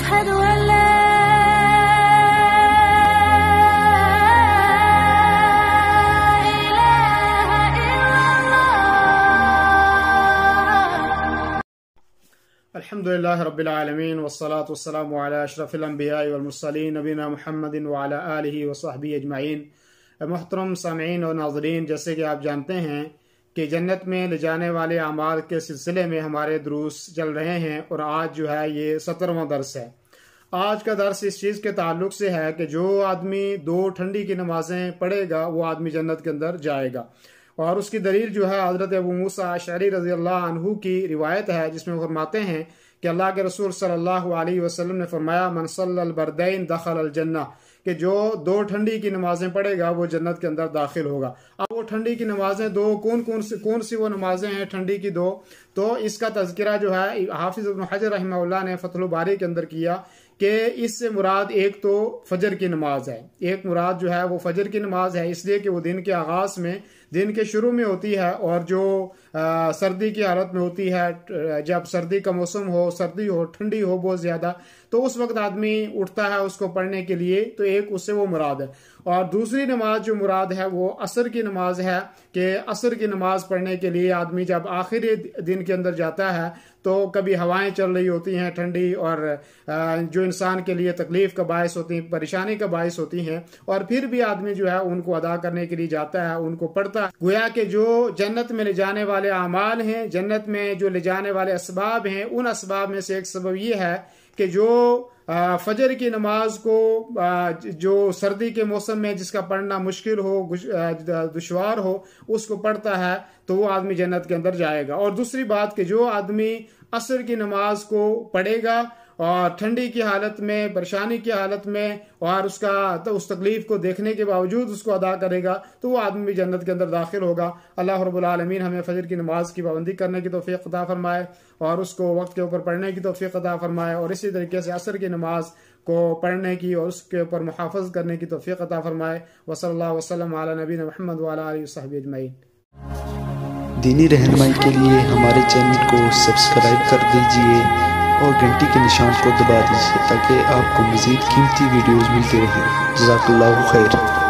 أشهد أن لا إله إلا الله. الحمد لله رب العالمين والصلاة والسلام على أشرف الأنبياء والمرسلين نبينا محمد وعلى آلہ وصحبہ اجمعین. محترم سامعین اور ناظرین، جیسے کہ آپ جانتے ہیں کہ جنت میں لے جانے والے اعمال کے سلسلے میں ہمارے دروس چل رہے ہیں، اور آج جو ہے یہ 17واں درس ہے. آج کا درس اس چیز کے تعلق سے ہے کہ جو آدمی 2 ٹھنڈی کی نمازیں پڑھے گا وہ آدمی جنت کے اندر جائے گا. اور اس کی دلیل جو ہے حضرت ابو موسیٰ اشعری رضی اللہ عنہ کی روایت ہے، جس میں فرماتے ہیں کہ اللہ کے رسول صلی اللہ علیہ وسلم نے فرمایا من صلی البردین دخل الجنہ، کہ جو 2 ٹھنڈی کی نمازیں پڑھے گا وہ جنت کے اندر داخل ہوگا. اب وہ ٹھنڈی کی نمازیں 2 کون سی وہ نمازیں ہیں ٹھنڈی کی 2؟ تو اس کا تذکرہ جو ہے حافظ ابن حجر رحمہ اللہ نے فتح الباری کے اندر کیا کہ اس سے مراد ایک تو فجر کی نماز ہے، ایک مراد جو ہے وہ فجر کی نماز ہے، اس لیے کہ وہ دن کے آغاز میں، دن کے شروع میں ہوتی ہے، اور جو سردی کی حالت میں ہوتی ہے، جب سردی کا موسم ہو، سردی ہو، ٹھنڈی ہو بہت زیادہ، تو اس وقت آدمی اٹھتا ہے اس کو پڑھنے کے لیے. تو ایک اس سے وہ مراد ہے. اور دوسری نماز جو مراد ہے وہ عصر کی نماز ہے، کہ عصر کی نماز پڑھنے کے لیے آدمی جب آخری دن کے اندر جاتا ہے تو کبھی ہوائیں چل رہی ہوتی ہیں ٹھنڈی، اور جو انسان کے لیے تکلیف کا باعث ہوتی ہیں، پریشانی کا باعث ہوتی ہیں، اور پھر بھی آدمی جو ہے ان کو ادا کرنے کے لیے جاتا ہے، ان کو پڑھتا ہے. گویا کہ جو جنت میں لے جانے والے اعمال ہیں، جنت میں جو لے جانے والے اسباب ہیں، ان اسباب میں سے ایک سبب یہ ہے کہ جو فجر کی نماز کو جو سردی کے موسم میں جس کا پڑھنا مشکل ہو، دشوار ہو، اس کو پڑھتا ہے تو وہ آدمی جنت کے اندر جائے گا. اور دوسری بات کہ جو آدمی عصر کی نماز کو پڑھے گا اور ٹھنڈی کی حالت میں، پریشانی کی حالت میں، اور اس تکلیف کو دیکھنے کے باوجود اس کو ادا کرے گا، تو وہ آدمی بھی جنت کے اندر داخل ہوگا. اللہ رب العالمین ہمیں فجر کی نماز کی پابندی کرنے کی توفیق عطا فرمائے، اور اس کو وقت کے اوپر پڑھنے کی توفیق عطا فرمائے، اور اسی طریقے سے عصر کی نماز کو پڑھنے کی اور اس کے اوپر محافظ کرنے کی توفیق عطا فرمائے. وصلی اللہ وسلم علی نبینا محمد وعلی آلہ وصحبہ اجمعین. دینی رہنمائی کے لیے ہمارے چینل کو سبسکرائب کر دیجئے اور گھنٹی کے نشان کو دبا دیجئے تاکہ آپ کو مزید قیمتی ویڈیوز ملتی رہیں. جزاک اللہ خیر.